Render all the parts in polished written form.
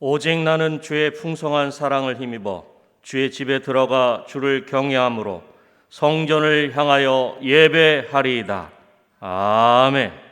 오직 나는 주의 풍성한 사랑을 힘입어 주의 집에 들어가 주를 경외함으로 성전을 향하여 예배하리이다. 아멘.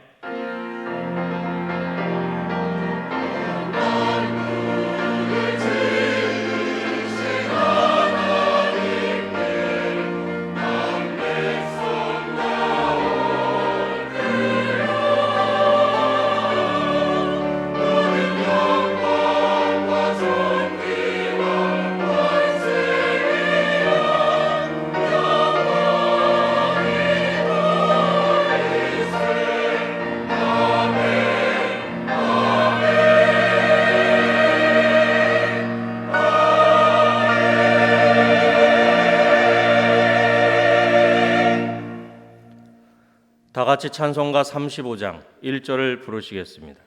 다 같이 찬송가 35장 1절을 부르시겠습니다.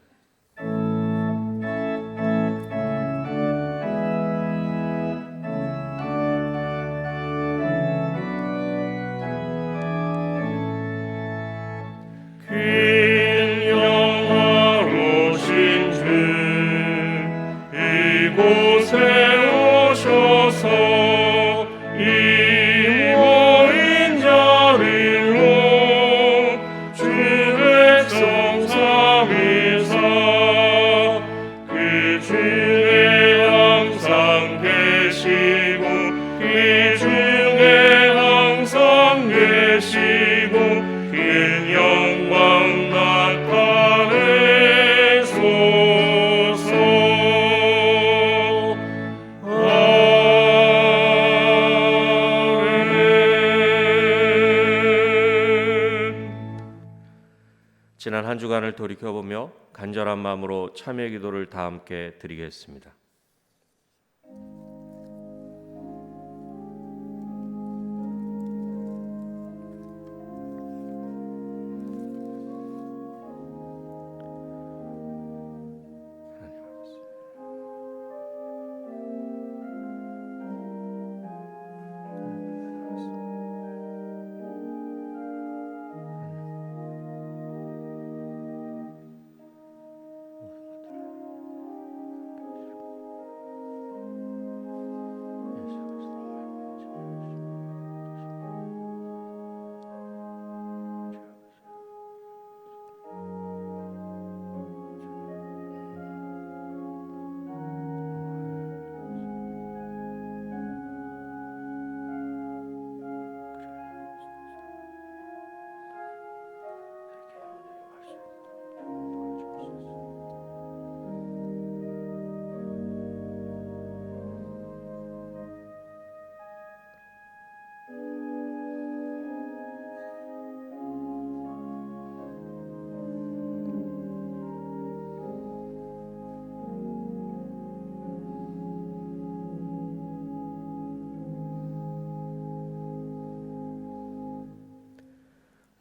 지난 한 주간을 돌이켜보며 간절한 마음으로 참회 기도를 다 함께 드리겠습니다.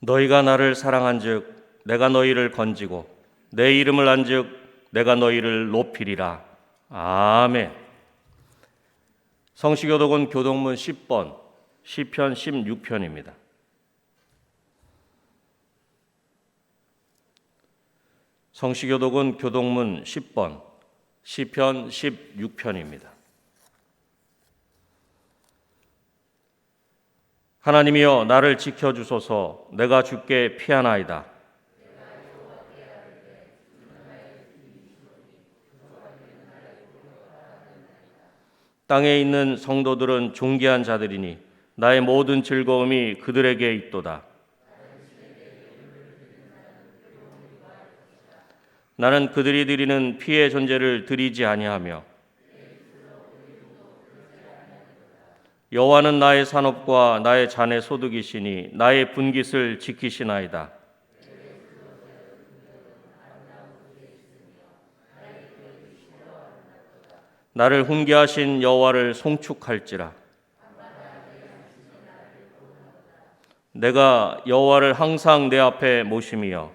너희가 나를 사랑한즉 내가 너희를 건지고 내 이름을 안즉 내가 너희를 높이리라. 아멘. 성시교독은 교독문 10번 시편 16편입니다. 성시교독은 교독문 10번 시편 16편입니다. 하나님이여 나를 지켜주소서. 내가 주께 피하나이다. 땅에 있는 성도들은 존귀한 자들이니 나의 모든 즐거움이 그들에게 있도다. 나는 그들이 드리는 피의 존재를 드리지 아니하며 여호와는 나의 산업과 나의 잔의 소득이시니 나의 분깃을 지키시나이다. 나를 훈계하신 여호와를 송축할지라. 내가 여호와를 항상 내 앞에 모심이여.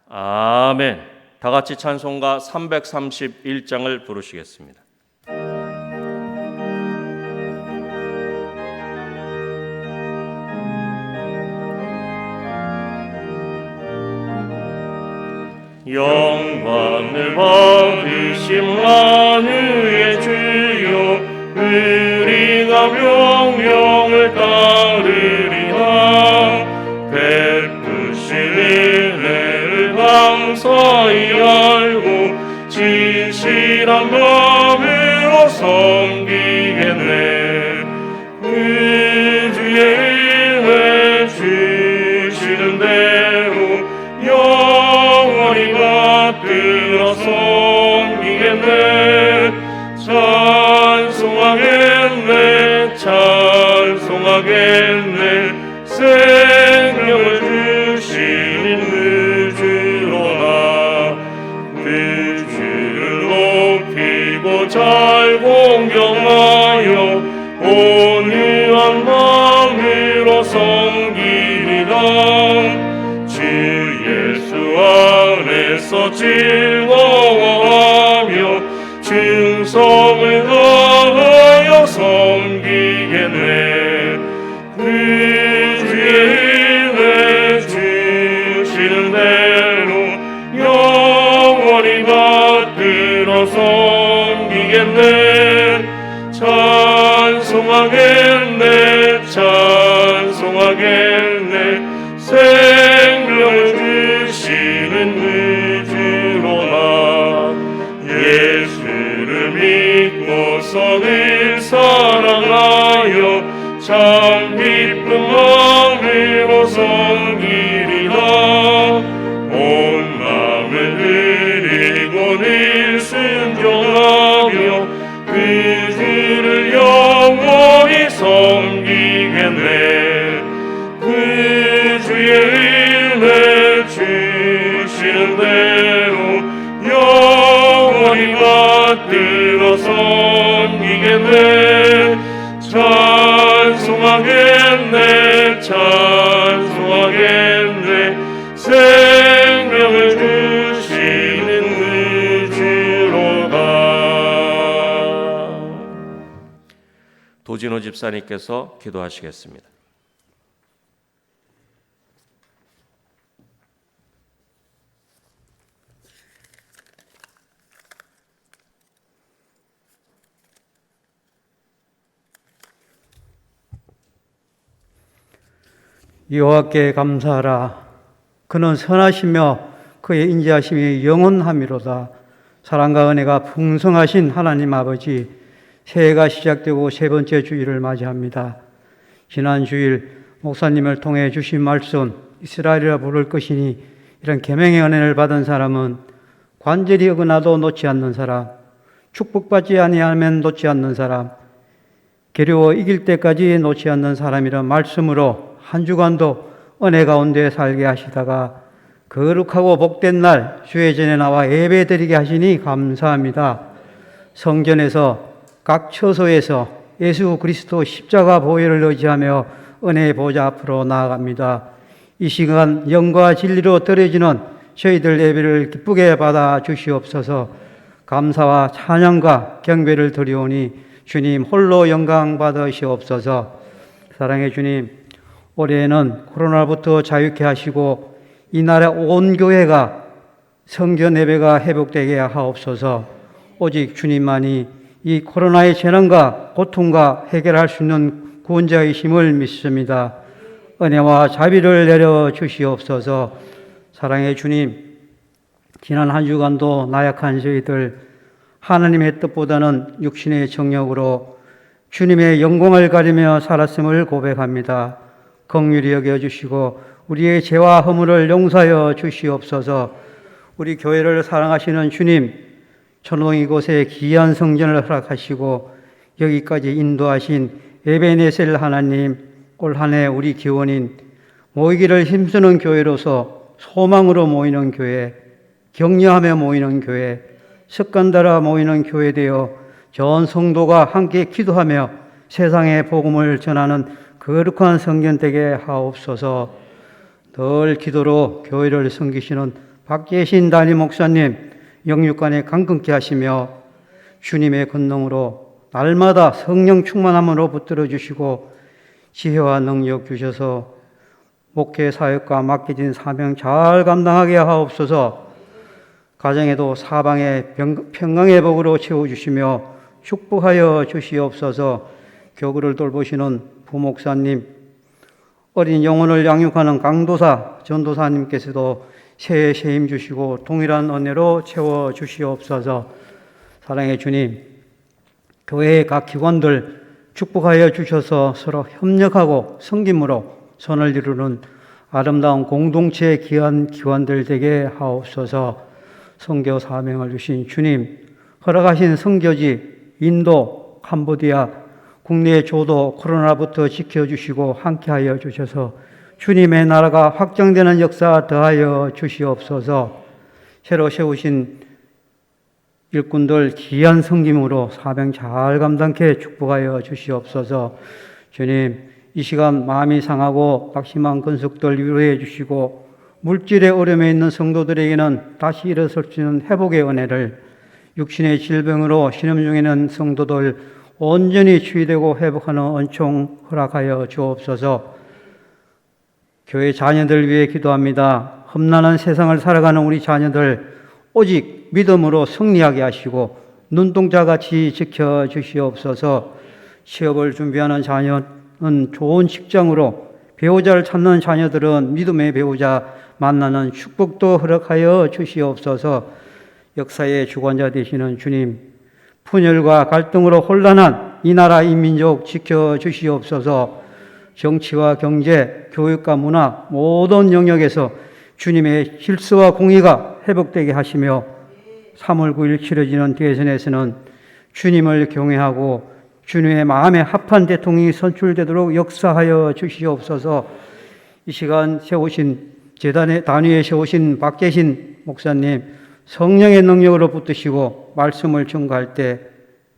아멘. 다 같이 찬송가 331장을 부르시겠습니다. 영광을 받으신 만유의 주여, 우리가 명령을 따르리라. 베푸신 은혜를 감사히 알고 진실한 마음으로 섬기겠네. 그 주의 은혜 주시는 대로 영원히 받들어 섬기겠네. 찬송하겠네, 찬송하겠네. 생명을 주시는 그 주로다. 그 주를 높이고 잘 공경하여 온유한 마음으로 섬기리라. 주 예수 안에서 즐거워하며 충성을 다하여 섬기겠네. 그 주의 은혜 주시는 대로 영원히 받들어 섬기겠네. 찬송하겠네, 찬송하겠네. 생명을 주시는 그 주로다. 예수를 믿고서 늘 사랑하여 참 기쁜 마음으로 섬기리라. 온 마음을 드리고 늘 순종하며 그 주를 영원히 섬기겠네. 그 주의 은혜 주시는 대로 영원히 받들어 섬기겠네. 찬송하겠네, 찬송하겠네. 생명을 주시는 그 주로다. 도진호 집사님께서 기도하시겠습니다. 여호와께 감사하라. 그는 선하시며 그의 인자하심이 영원함이로다. 사랑과 은혜가 풍성하신 하나님 아버지, 새해가 시작되고 세 번째 주일을 맞이합니다. 지난 주일 목사님을 통해 주신 말씀, 이스라엘이라 부를 것이니, 이런 계명의 은혜를 받은 사람은 관절이 어긋나도 놓지 않는 사람, 축복받지 아니하면 놓지 않는 사람, 괴로워 이길 때까지 놓지 않는 사람이란 말씀으로 한 주간도 은혜 가운데 살게 하시다가 거룩하고 복된 날 주의 전에 나와 예배드리게 하시니 감사합니다. 성전에서 각 처소에서 예수 그리스도 십자가 보혈을 의지하며 은혜의 보좌 앞으로 나아갑니다. 이 시간 영과 진리로 드려지는 저희들 예배를 기쁘게 받아 주시옵소서. 감사와 찬양과 경배를 드리오니 주님 홀로 영광 받으시옵소서. 사랑의 주님, 올해에는 코로나부터 자유케 하시고 이 나라 온 교회가 성전 예배가 회복되게 하옵소서. 오직 주님만이 이 코로나의 재난과 고통과 해결할 수 있는 구원자이심을 믿습니다. 은혜와 자비를 내려 주시옵소서. 사랑의 주님, 지난 한 주간도 나약한 저희들 하나님의 뜻보다는 육신의 정욕으로 주님의 영광을 가리며 살았음을 고백합니다. 긍휼히 여겨주시고 우리의 죄와 허물을 용서하여 주시옵소서. 우리 교회를 사랑하시는 주님, 천호동 이곳에 귀한 성전을 허락하시고 여기까지 인도하신 에베네셀 하나님, 올 한 해 우리 기원인 모이기를 힘쓰는 교회로서 소망으로 모이는 교회, 격려하며 모이는 교회, 습관 따라 모이는 교회 되어 전 성도가 함께 기도하며 세상에 복음을 전하는 거룩한 성전 되게 하옵소서. 늘 기도로 교회를 섬기시는 박계신 담임 목사님 영육간에 강건케 하시며 주님의 권능으로 날마다 성령 충만함으로 붙들어 주시고 지혜와 능력 주셔서 목회 사역과 맡겨진 사명 잘 감당하게 하옵소서. 가정에도 사방에 평강의 복으로 채워주시며 축복하여 주시옵소서. 교구를 돌보시는 부목사님, 어린 영혼을 양육하는 강도사, 전도사님께서도 새해 힘 주시고 동일한 은혜로 채워주시옵소서. 사랑의 주님, 교회의 각 기관들 축복하여 주셔서 서로 협력하고 섬김으로 선을 이루는 아름다운 공동체의 귀한 기관들 되게 하옵소서. 선교 사명을 주신 주님, 허락하신 선교지 인도, 캄보디아, 국내 조도 코로나부터 지켜주시고 함께하여 주셔서 주님의 나라가 확장되는 역사 더하여 주시옵소서. 새로 세우신 일꾼들 귀한 섬김으로 사명 잘 감당케 축복하여 주시옵소서. 주님, 이 시간 마음이 상하고 낙심한 근속들 위로해 주시고 물질의 어려움에 있는 성도들에게는 다시 일어설 수 있는 회복의 은혜를, 육신의 질병으로 신음 중에는 성도들 온전히 치유되고 회복하는 은총 허락하여 주옵소서. 교회 자녀들 위해 기도합니다. 험난한 세상을 살아가는 우리 자녀들 오직 믿음으로 승리하게 하시고 눈동자같이 지켜주시옵소서. 취업을 준비하는 자녀는 좋은 직장으로, 배우자를 찾는 자녀들은 믿음의 배우자 만나는 축복도 허락하여 주시옵소서. 역사의 주관자 되시는 주님, 분열과 갈등으로 혼란한 이 나라 이 민족 지켜주시옵소서. 정치와 경제, 교육과 문화 모든 영역에서 주님의 질서와 공의가 회복되게 하시며 3월 9일 치러지는 대선에서는 주님을 경외하고 주님의 마음에 합한 대통령이 선출되도록 역사하여 주시옵소서. 이 시간 세우신 재단의 단위에 세우신 박계신 목사님, 성령의 능력으로 붙드시고 말씀을 증거할 때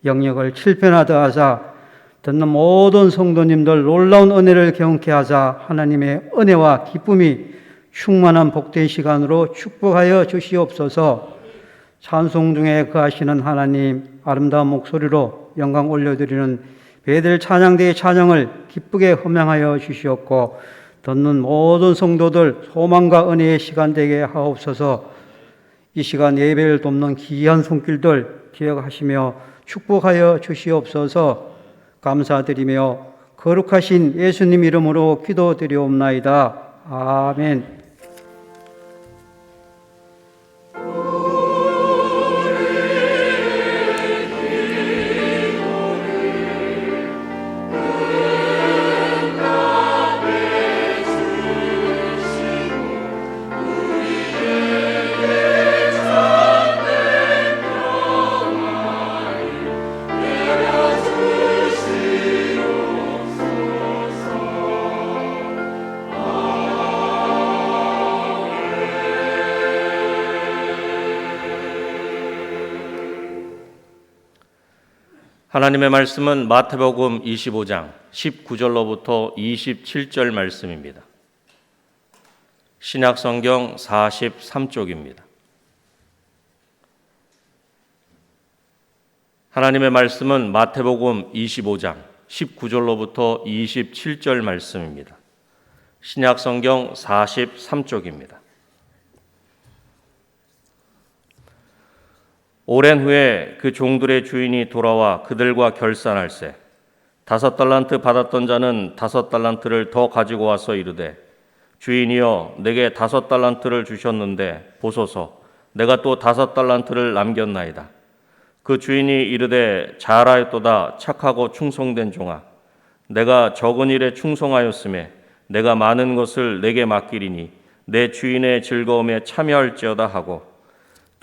영역을 7배나 더하사 듣는 모든 성도님들 놀라운 은혜를 경험케 하사 하나님의 은혜와 기쁨이 충만한 복된 시간으로 축복하여 주시옵소서. 찬송 중에 거하시는 하나님, 아름다운 목소리로 영광 올려드리는 베들 찬양대의 찬양을 기쁘게 흠양하여 주시옵고 듣는 모든 성도들 소망과 은혜의 시간 되게 하옵소서. 이 시간 예배를 돕는 귀한 손길들 기억하시며 축복하여 주시옵소서. 감사드리며 거룩하신 예수님 이름으로 기도드리옵나이다. 아멘. 하나님의 말씀은 마태복음 25장 19절로부터 27절 말씀입니다. 신약성경 43쪽입니다. 하나님의 말씀은 마태복음 25장 19절로부터 27절 말씀입니다. 신약성경 43쪽입니다. 오랜 후에 그 종들의 주인이 돌아와 그들과 결산할세 5달란트 받았던 자는 5달란트를 더 가지고 와서 이르되 주인이여 내게 5달란트를 주셨는데 보소서 내가 또 5달란트를 남겼나이다. 그 주인이 이르되 잘하였도다 착하고 충성된 종아 내가 적은 일에 충성하였음에 내가 많은 것을 내게 맡기리니 내 주인의 즐거움에 참여할지어다 하고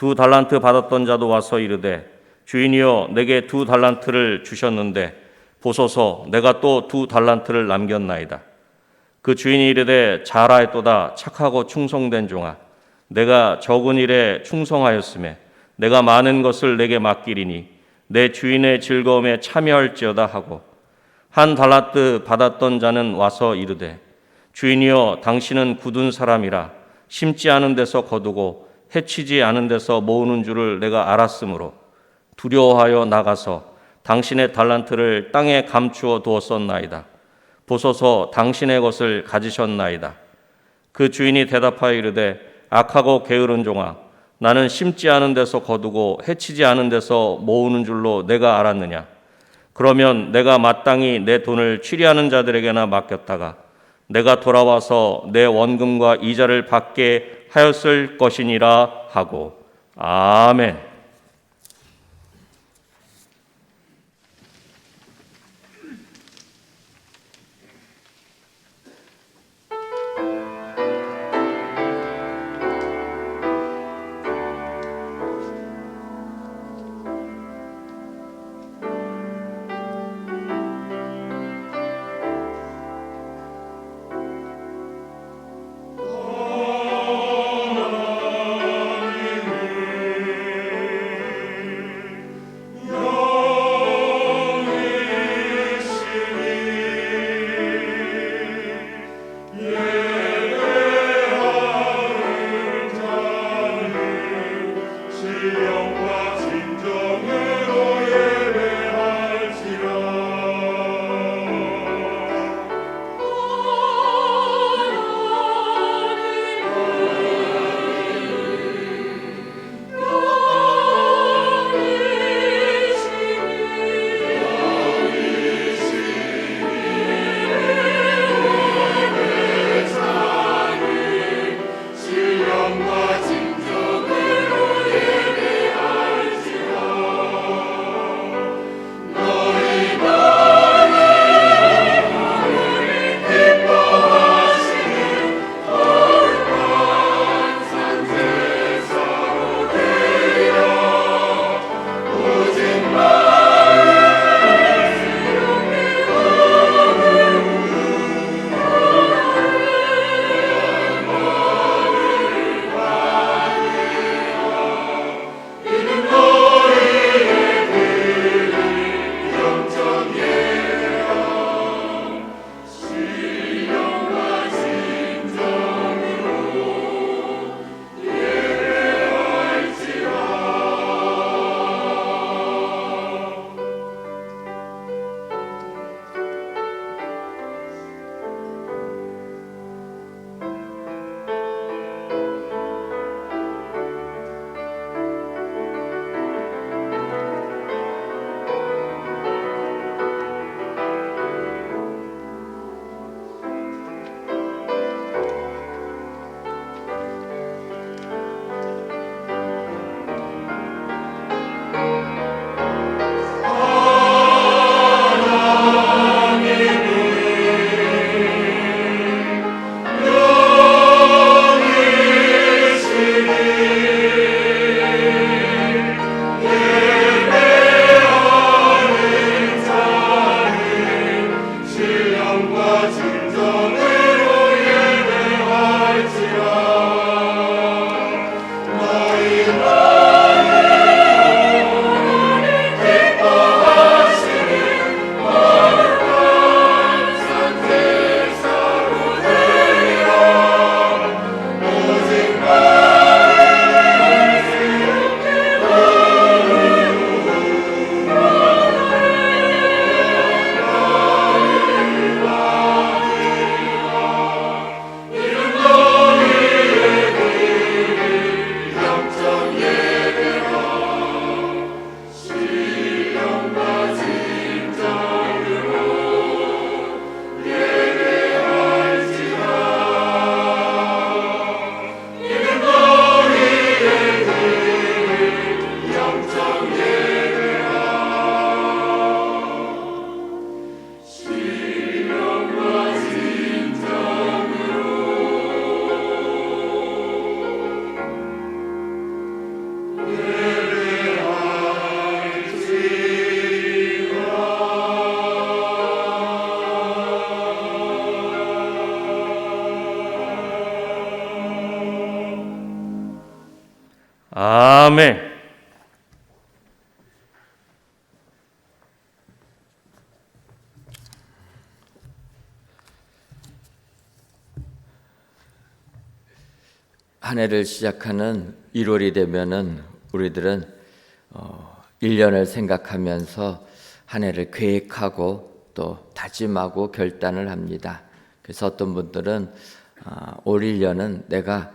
2달란트 받았던 자도 와서 이르되 주인이여 내게 2달란트를 주셨는데 보소서 내가 또 2달란트를 남겼나이다. 그 주인이 이르되 잘하였도다 착하고 충성된 종아 내가 적은 일에 충성하였음에 내가 많은 것을 내게 맡기리니 내 주인의 즐거움에 참여할지어다 하고 1달란트 받았던 자는 와서 이르되 주인이여 당신은 굳은 사람이라 심지 않은 데서 거두고 해치지 않은 데서 모으는 줄을 내가 알았으므로 두려워하여 나가서 당신의 달란트를 땅에 감추어 두었었나이다. 보소서 당신의 것을 가지셨나이다. 그 주인이 대답하여 이르되 악하고 게으른 종아 나는 심지 않은 데서 거두고 해치지 않은 데서 모으는 줄로 내가 알았느냐? 그러면 내가 마땅히 내 돈을 취리하는 자들에게나 맡겼다가 내가 돌아와서 내 원금과 이자를 받게 하였을 것이니라 하고. 아멘. 아멘. 한 해를 시작하는 1월이 되면은 우리들은 1년을 생각하면서 한 해를 계획하고 또 다짐하고 결단을 합니다. 그래서 어떤 분들은 올 1년은 내가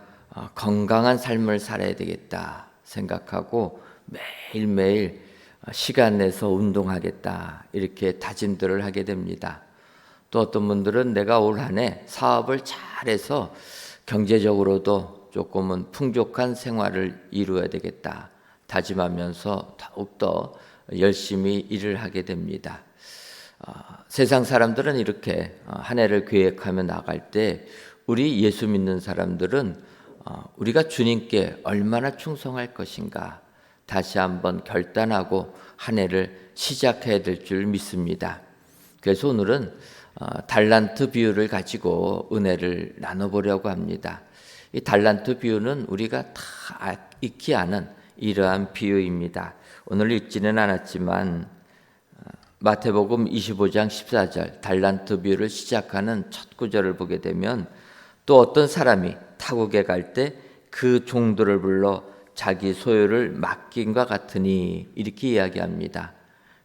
건강한 삶을 살아야 되겠다 생각하고 매일매일 시간 내서 운동하겠다 이렇게 다짐들을 하게 됩니다. 또 어떤 분들은 내가 올 한 해 사업을 잘해서 경제적으로도 조금은 풍족한 생활을 이루어야 되겠다 다짐하면서 더욱더 열심히 일을 하게 됩니다. 세상 사람들은 이렇게 한 해를 계획하며 나갈 때 우리 예수 믿는 사람들은 우리가 주님께 얼마나 충성할 것인가 다시 한번 결단하고 한 해를 시작해야 될 줄 믿습니다. 그래서 오늘은 달란트 비유를 가지고 은혜를 나눠보려고 합니다. 이 달란트 비유는 우리가 다 익히 아는 이러한 비유입니다. 오늘 읽지는 않았지만 마태복음 25장 14절 달란트 비유를 시작하는 첫 구절을 보게 되면 또 어떤 사람이 타국에 갈 때 그 종들을 불러 자기 소유를 맡긴과 같으니 이렇게 이야기합니다.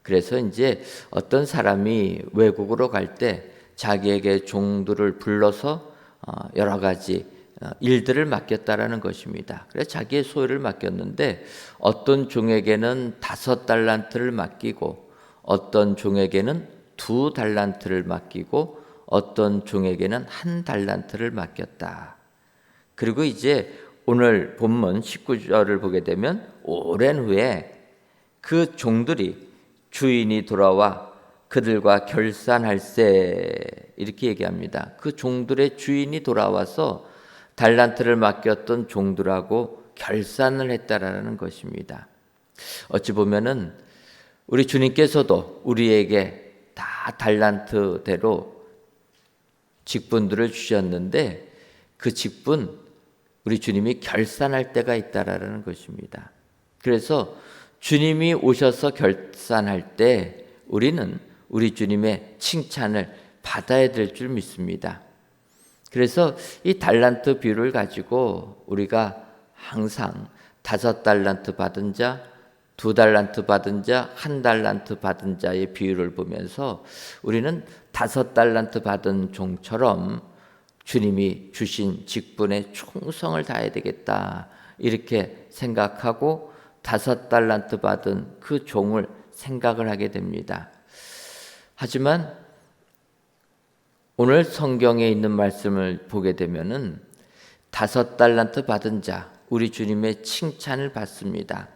그래서 이제 어떤 사람이 외국으로 갈 때 자기에게 종들을 불러서 여러 가지 일들을 맡겼다라는 것입니다. 그래서 자기의 소유를 맡겼는데 어떤 종에게는 5달란트를 맡기고 어떤 종에게는 2달란트를 맡기고 어떤 종에게는 1달란트를 맡겼다. 그리고 이제 오늘 본문 19절을 보게 되면 오랜 후에 그 종들이 주인이 돌아와 그들과 결산할세 이렇게 얘기합니다. 그 종들의 주인이 돌아와서 달란트를 맡겼던 종들하고 결산을 했다라는 것입니다. 어찌 보면은 우리 주님께서도 우리에게 다 달란트대로 직분들을 주셨는데 그 직분 우리 주님이 결산할 때가 있다라는 것입니다. 그래서 주님이 오셔서 결산할 때 우리는 우리 주님의 칭찬을 받아야 될 줄 믿습니다. 그래서 이 달란트 비유를 가지고 우리가 항상 5달란트 받은 자, 2달란트 받은 자, 1달란트 받은 자의 비유를 보면서 우리는 5달란트 받은 종처럼 주님이 주신 직분에 충성을 다해야 되겠다 이렇게 생각하고 5달란트 받은 그 종을 생각을 하게 됩니다. 하지만 오늘 성경에 있는 말씀을 보게 되면은 5달란트 받은 자 우리 주님의 칭찬을 받습니다.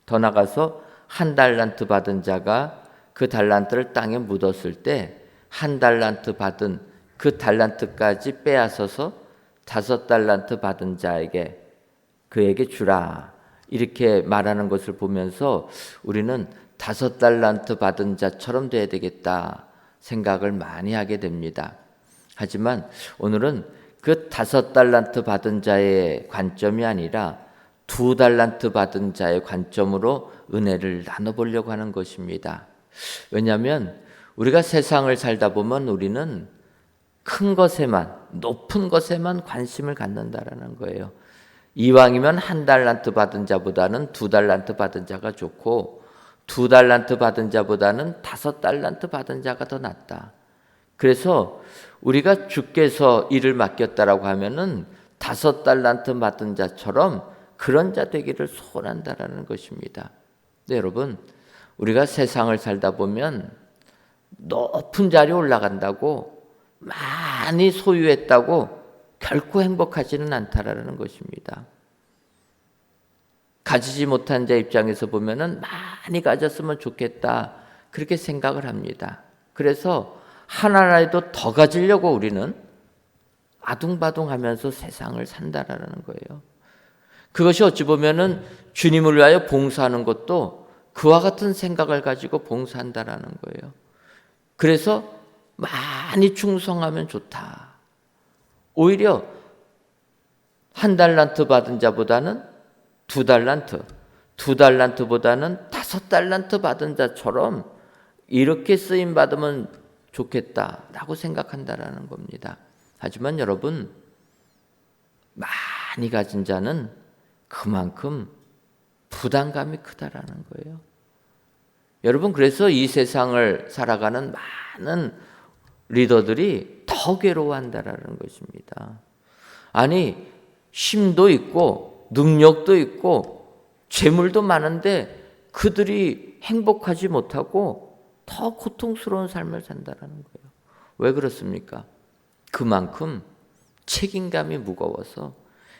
더 나가서 1달란트 받은 자가 그 달란트를 땅에 묻었을 때 1달란트 받은 그 달란트까지 빼앗아서 5달란트 받은 자에게 그에게 주라 이렇게 말하는 것을 보면서 우리는 5달란트 받은 자처럼 돼야 되겠다 생각을 많이 하게 됩니다. 하지만 오늘은 그 5달란트 받은 자의 관점이 아니라 2달란트 받은 자의 관점으로 은혜를 나눠보려고 하는 것입니다. 왜냐하면 우리가 세상을 살다 보면 우리는 큰 것에만, 높은 것에만 관심을 갖는다라는 거예요. 이왕이면 1달란트 받은 자보다는 2달란트 받은 자가 좋고 2달란트 받은 자보다는 5달란트 받은 자가 더 낫다. 그래서 우리가 주께서 일을 맡겼다라고 하면은 5달란트 받은 자처럼 그런 자 되기를 소원한다라는 것입니다. 네, 여러분, 우리가 세상을 살다 보면 높은 자리에 올라간다고 많이 소유했다고 결코 행복하지는 않다라는 것입니다. 가지지 못한 자 입장에서 보면은 많이 가졌으면 좋겠다 그렇게 생각을 합니다. 그래서 하나라도 더 가지려고 우리는 아둥바둥하면서 세상을 산다라는 거예요. 그것이 어찌 보면은 주님을 위하여 봉사하는 것도 그와 같은 생각을 가지고 봉사한다라는 거예요. 그래서 많이 충성하면 좋다. 오히려 1달란트 받은 자보다는 2달란트, 2달란트보다는 5달란트 받은 자처럼 이렇게 쓰임 받으면 좋겠다라고 생각한다라는 겁니다. 하지만 여러분, 많이 가진 자는 그만큼 부담감이 크다라는 거예요. 여러분, 그래서 이 세상을 살아가는 많은 리더들이 더 괴로워한다라는 것입니다. 아니, 힘도 있고 능력도 있고 재물도 많은데 그들이 행복하지 못하고 더 고통스러운 삶을 산다는 거예요. 왜 그렇습니까? 그만큼 책임감이 무거워서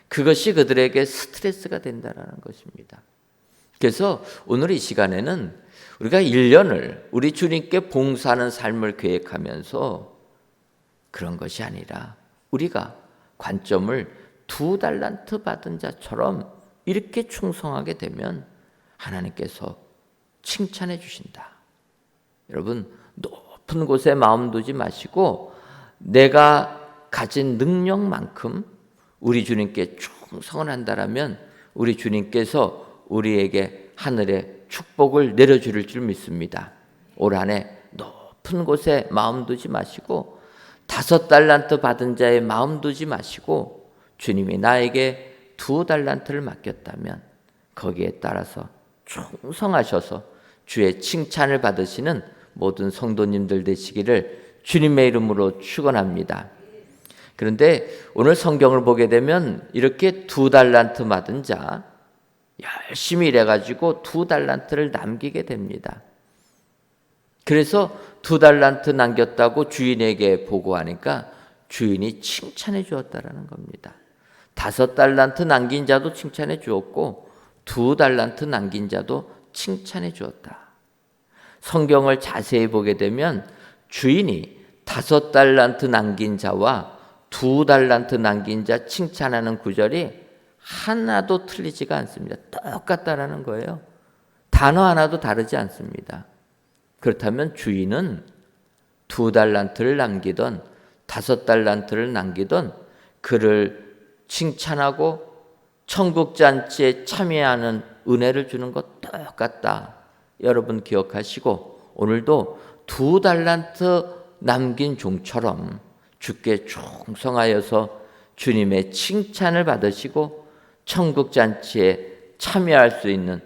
그것이 그들에게 스트레스가 된다는 것입니다. 그래서 오늘 이 시간에는 우리가 1년을 우리 주님께 봉사하는 삶을 계획하면서 그런 것이 아니라 우리가 관점을 2달란트 받은 자처럼 이렇게 충성하게 되면 하나님께서 칭찬해 주신다. 여러분, 높은 곳에 마음 두지 마시고 내가 가진 능력만큼 우리 주님께 충성을 한다라면 우리 주님께서 우리에게 하늘의 축복을 내려주실 줄 믿습니다. 올 한 해 높은 곳에 마음 두지 마시고 5달란트 받은 자의 마음 두지 마시고 주님이 나에게 2달란트를 맡겼다면 거기에 따라서 충성하셔서 주의 칭찬을 받으시는 모든 성도님들 되시기를 주님의 이름으로 축원합니다. 그런데 오늘 성경을 보게 되면 이렇게 2달란트 받은 자 열심히 일해가지고 2달란트를 남기게 됩니다. 그래서 2달란트 남겼다고 주인에게 보고하니까 주인이 칭찬해 주었다라는 겁니다. 5달란트 남긴 자도 칭찬해 주었고 2달란트 남긴 자도 칭찬해 주었다. 성경을 자세히 보게 되면 주인이 5달란트 남긴 자와 2달란트 남긴 자 칭찬하는 구절이 하나도 틀리지가 않습니다. 똑같다라는 거예요. 단어 하나도 다르지 않습니다. 그렇다면 주인은 2달란트를 남기던 5달란트를 남기던 그를 칭찬하고 천국잔치에 참여하는 은혜를 주는 것 똑같다. 여러분 기억하시고 오늘도 2달란트 남긴 종처럼 주께 충성하여서 주님의 칭찬을 받으시고 천국잔치에 참여할 수 있는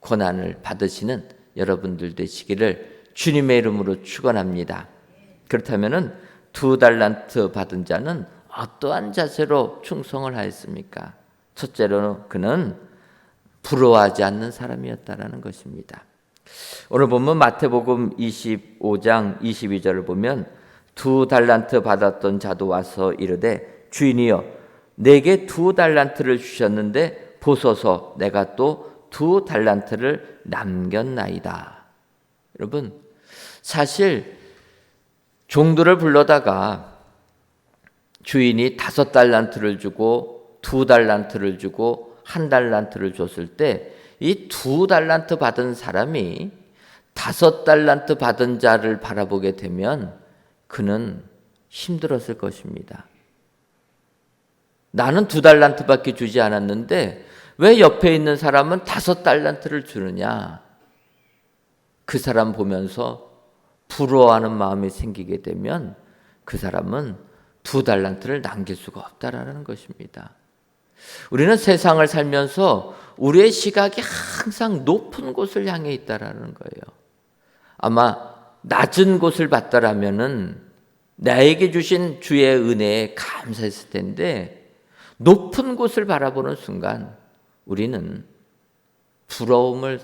고난을 받으시는 여러분들 되시기를 주님의 이름으로 축원합니다. 그렇다면 2달란트 받은 자는 어떠한 자세로 충성을 하였습니까? 첫째로는 그는 부러워하지 않는 사람이었다라는 것입니다. 오늘 보면 마태복음 25장 22절을 보면 2달란트 받았던 자도 와서 이르되 주인이여 내게 2달란트를 주셨는데 보소서 내가 또 2달란트를 남겼나이다. 여러분 사실 종들을 불러다가 주인이 5달란트를 주고 2달란트를 주고 1달란트를 줬을 때 이 2달란트 받은 사람이 5달란트 받은 자를 바라보게 되면 그는 힘들었을 것입니다. 나는 2달란트밖에 주지 않았는데 왜 옆에 있는 사람은 5달란트를 주느냐? 그 사람 보면서 부러워하는 마음이 생기게 되면 그 사람은 2달란트를 남길 수가 없다라는 것입니다. 우리는 세상을 살면서 우리의 시각이 항상 높은 곳을 향해 있다라는 거예요. 아마 낮은 곳을 봤더라면은 나에게 주신 주의 은혜에 감사했을 텐데 높은 곳을 바라보는 순간 우리는 부러움을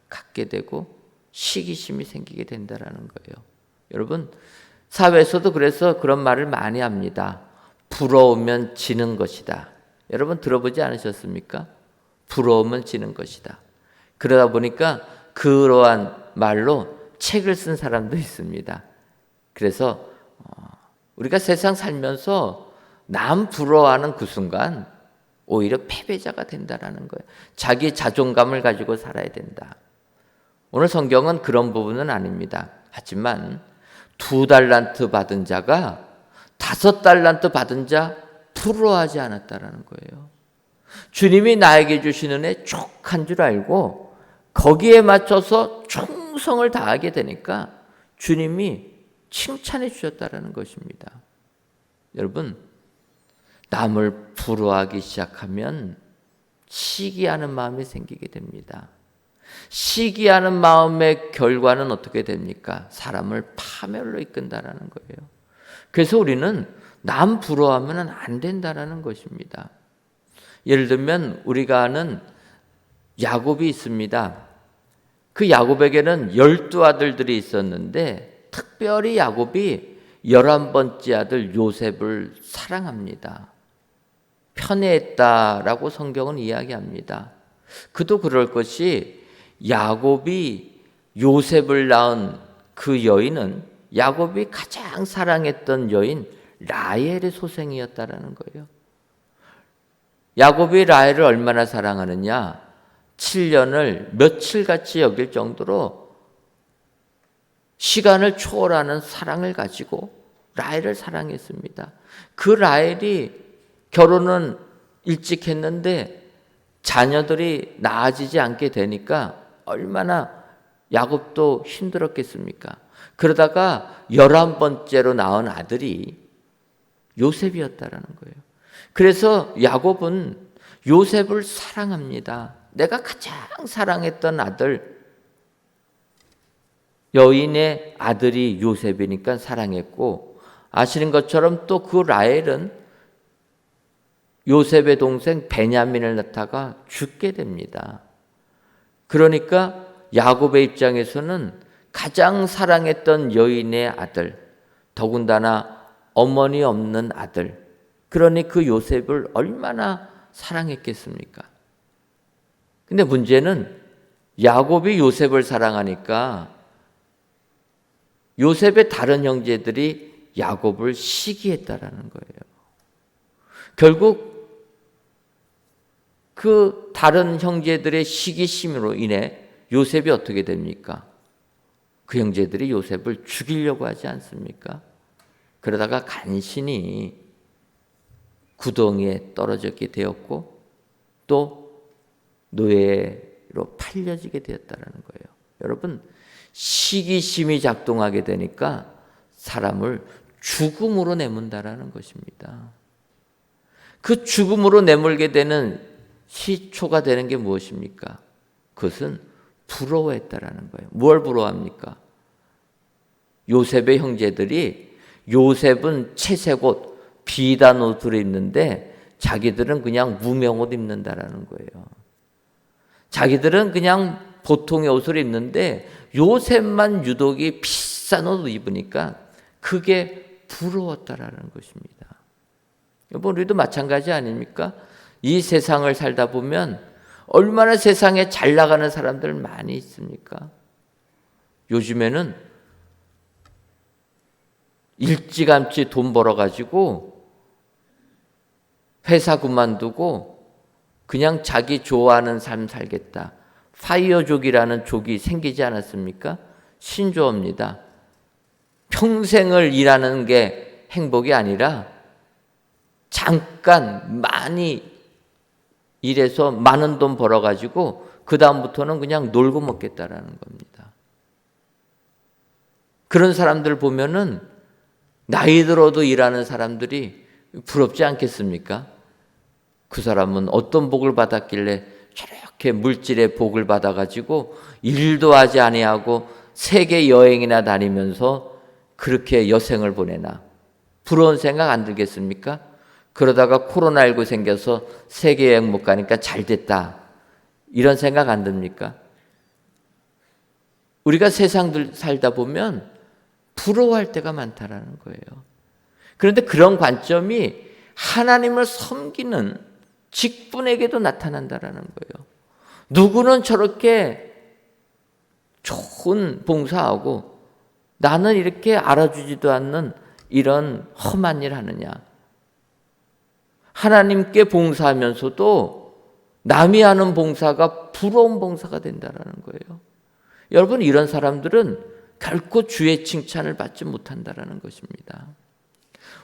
갖게 되고 시기심이 생기게 된다라는 거예요. 여러분 사회에서도 그래서 그런 말을 많이 합니다. 부러우면 지는 것이다. 여러분 들어보지 않으셨습니까? 부러우면 지는 것이다. 그러다 보니까 그러한 말로 책을 쓴 사람도 있습니다. 그래서 우리가 세상 살면서 남 부러워하는 그 순간 오히려 패배자가 된다라는 거예요. 자기 자존감을 가지고 살아야 된다. 오늘 성경은 그런 부분은 아닙니다. 하지만 2달란트 받은 자가 5달란트 받은 자 부러워하지 않았다라는 거예요. 주님이 나에게 주시는 애 족한 줄 알고 거기에 맞춰서 충성을 다하게 되니까 주님이 칭찬해 주셨다라는 것입니다. 여러분 남을 부러워하기 시작하면 시기하는 마음이 생기게 됩니다. 시기하는 마음의 결과는 어떻게 됩니까? 사람을 파멸로 이끈다라는 거예요. 그래서 우리는 남 부러워하면 안 된다라는 것입니다. 예를 들면 우리가 아는 야곱이 있습니다. 그 야곱에게는 12아들들이 있었는데 특별히 야곱이 11번째 아들 요셉을 사랑합니다. 편애했다라고 성경은 이야기합니다. 그도 그럴 것이 야곱이 요셉을 낳은 그 여인은 야곱이 가장 사랑했던 여인 라헬의 소생이었다라는 거예요. 야곱이 라헬을 얼마나 사랑하느냐? 7년을 며칠같이 여길 정도로 시간을 초월하는 사랑을 가지고 라헬을 사랑했습니다. 그 라헬이 결혼은 일찍 했는데 자녀들이 낳아지지 않게 되니까 얼마나 야곱도 힘들었겠습니까? 그러다가 11번째로 낳은 아들이 요셉이었다라는 거예요. 그래서 야곱은 요셉을 사랑합니다. 내가 가장 사랑했던 아들, 여인의 아들이 요셉이니까 사랑했고, 아시는 것처럼 또 그 라헬은 요셉의 동생 베냐민을 낳다가 죽게 됩니다. 그러니까 야곱의 입장에서는 가장 사랑했던 여인의 아들, 더군다나 어머니 없는 아들, 그러니 그 요셉을 얼마나 사랑했겠습니까? 근데 문제는 야곱이 요셉을 사랑하니까 요셉의 다른 형제들이 야곱을 시기했다라는 거예요. 결국 그 다른 형제들의 시기심으로 인해 요셉이 어떻게 됩니까? 그 형제들이 요셉을 죽이려고 하지 않습니까? 그러다가 간신히 구덩이에 떨어지게 되었고 또 노예로 팔려지게 되었다는 거예요. 여러분, 시기심이 작동하게 되니까 사람을 죽음으로 내몬다라는 것입니다. 그 죽음으로 내몰게 되는 시초가 되는 게 무엇입니까? 그것은 부러워했다라는 거예요. 뭘 부러워합니까? 요셉의 형제들이 요셉은 채색 옷, 비단 옷을 입는데 자기들은 그냥 무명 옷 입는다라는 거예요. 자기들은 그냥 보통의 옷을 입는데 요셉만 유독이 비싼 옷을 입으니까 그게 부러웠다라는 것입니다. 여러분, 우리도 마찬가지 아닙니까? 이 세상을 살다 보면 얼마나 세상에 잘 나가는 사람들 많이 있습니까? 요즘에는 일찌감치 돈 벌어가지고 회사 그만두고 그냥 자기 좋아하는 삶 살겠다. 파이어족이라는 족이 생기지 않았습니까? 신조어입니다. 평생을 일하는 게 행복이 아니라 잠깐 많이 일해서 많은 돈 벌어가지고 그 다음부터는 그냥 놀고 먹겠다라는 겁니다. 그런 사람들 보면은 나이 들어도 일하는 사람들이 부럽지 않겠습니까? 그 사람은 어떤 복을 받았길래 저렇게 물질의 복을 받아가지고 일도 하지 아니하고 세계 여행이나 다니면서 그렇게 여생을 보내나? 부러운 생각 안 들겠습니까? 그러다가 코로나19 생겨서 세계 여행 못 가니까 잘 됐다. 이런 생각 안 듭니까? 우리가 세상 살다 보면 부러워할 때가 많다라는 거예요. 그런데 그런 관점이 하나님을 섬기는 직분에게도 나타난다라는 거예요. 누구는 저렇게 좋은 봉사하고 나는 이렇게 알아주지도 않는 이런 험한 일 하느냐. 하나님께 봉사하면서도 남이 하는 봉사가 부러운 봉사가 된다라는 거예요. 여러분, 이런 사람들은 결코 주의 칭찬을 받지 못한다라는 것입니다.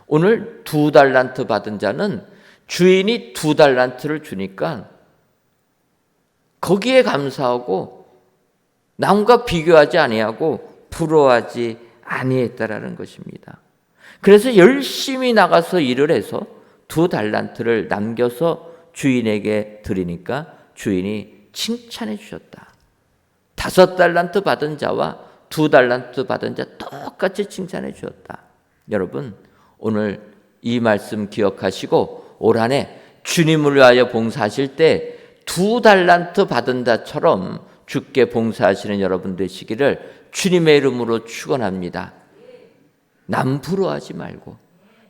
오늘 2달란트 받은 자는 주인이 2달란트를 주니까 거기에 감사하고 남과 비교하지 아니하고 부러워하지 아니했다라는 것입니다. 그래서 열심히 나가서 일을 해서 2달란트를 남겨서 주인에게 드리니까 주인이 칭찬해 주셨다. 5달란트 받은 자와 2달란트 받은 자 똑같이 칭찬해 주셨다. 여러분, 오늘 이 말씀 기억하시고 올 한 해 주님을 위하여 봉사하실 때 2달란트 받은 자처럼 주께 봉사하시는 여러분 되시기를 주님의 이름으로 축원합니다. 남 부러워하지 말고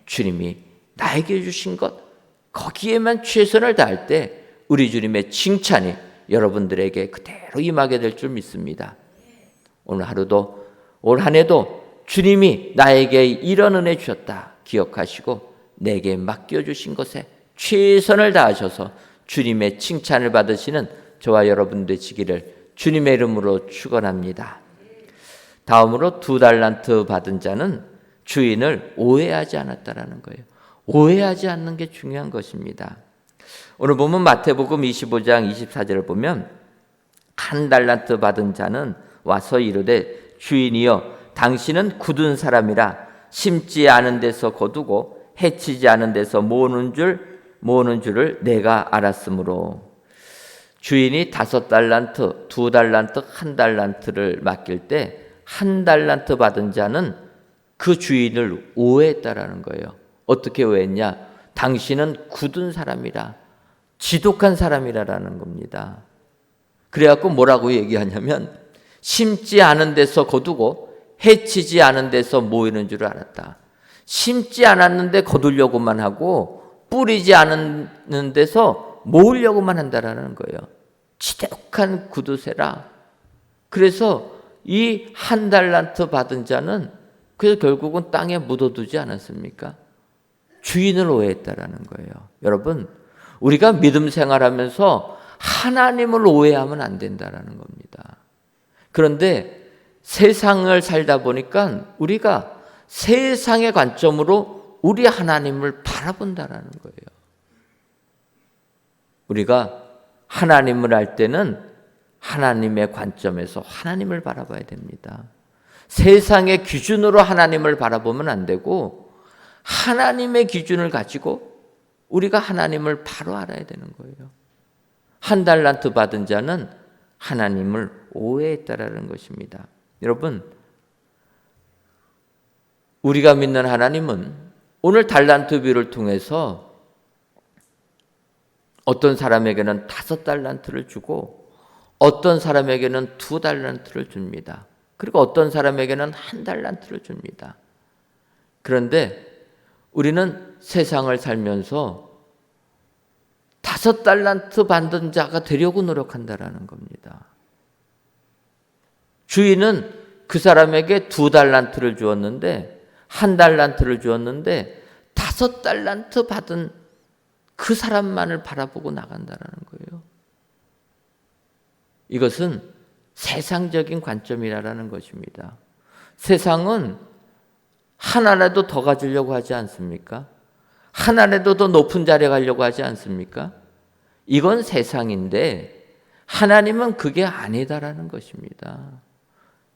주님이 나에게 주신 것 거기에만 최선을 다할 때 우리 주님의 칭찬이 여러분들에게 그대로 임하게 될 줄 믿습니다. 오늘 하루도 올 한 해도 주님이 나에게 이런 은혜 주셨다 기억하시고 내게 맡겨주신 것에 최선을 다하셔서 주님의 칭찬을 받으시는 저와 여러분 되시기를 주님의 이름으로 축원합니다. 다음으로 2달란트 받은 자는 주인을 오해하지 않았다라는 거예요. 오해하지 않는 게 중요한 것입니다. 오늘 보면 마태복음 25장 24절을 보면 1달란트 받은 자는 와서 이르되 주인이여 당신은 굳은 사람이라 심지 않은 데서 거두고 해치지 않은 데서 모으는 줄을 내가 알았으므로 주인이 5달란트, 2달란트, 1달란트를 맡길 때 1달란트 받은 자는 그 주인을 오해했다라는 거예요. 어떻게 오해했냐? 당신은 굳은 사람이라 지독한 사람이라는 겁니다. 그래갖고 뭐라고 얘기하냐면 심지 않은 데서 거두고 해치지 않은 데서 모이는 줄 알았다. 심지 않았는데 거두려고만 하고 뿌리지 않은 데서 모으려고만 한다라는 거예요. 지독한 구두쇠라. 그래서 이 1달란트 받은 자는 그래서 결국은 땅에 묻어두지 않았습니까? 주인을 오해했다라는 거예요. 여러분, 우리가 믿음 생활하면서 하나님을 오해하면 안 된다라는 겁니다. 그런데 세상을 살다 보니까 우리가 세상의 관점으로 우리 하나님을 바라본다라는 거예요. 우리가 하나님을 알 때는 하나님의 관점에서 하나님을 바라봐야 됩니다. 세상의 기준으로 하나님을 바라보면 안 되고 하나님의 기준을 가지고 우리가 하나님을 바로 알아야 되는 거예요. 1달란트 받은 자는 하나님을 오해했다라는 것입니다. 여러분, 우리가 믿는 하나님은 오늘 달란트 비유를 통해서 어떤 사람에게는 5달란트를 주고 어떤 사람에게는 2달란트를 줍니다. 그리고 어떤 사람에게는 1달란트를 줍니다. 그런데 우리는 세상을 살면서 5달란트 받은 자가 되려고 노력한다라는 겁니다. 주인은 그 사람에게 2달란트를 주었는데 1달란트를 주었는데 5달란트 받은 그 사람만을 바라보고 나간다라는 거예요. 이것은 세상적인 관점이라는 것입니다. 세상은 하나라도 더 가지려고 하지 않습니까? 하나라도 더 높은 자리에 가려고 하지 않습니까? 이건 세상인데 하나님은 그게 아니다라는 것입니다.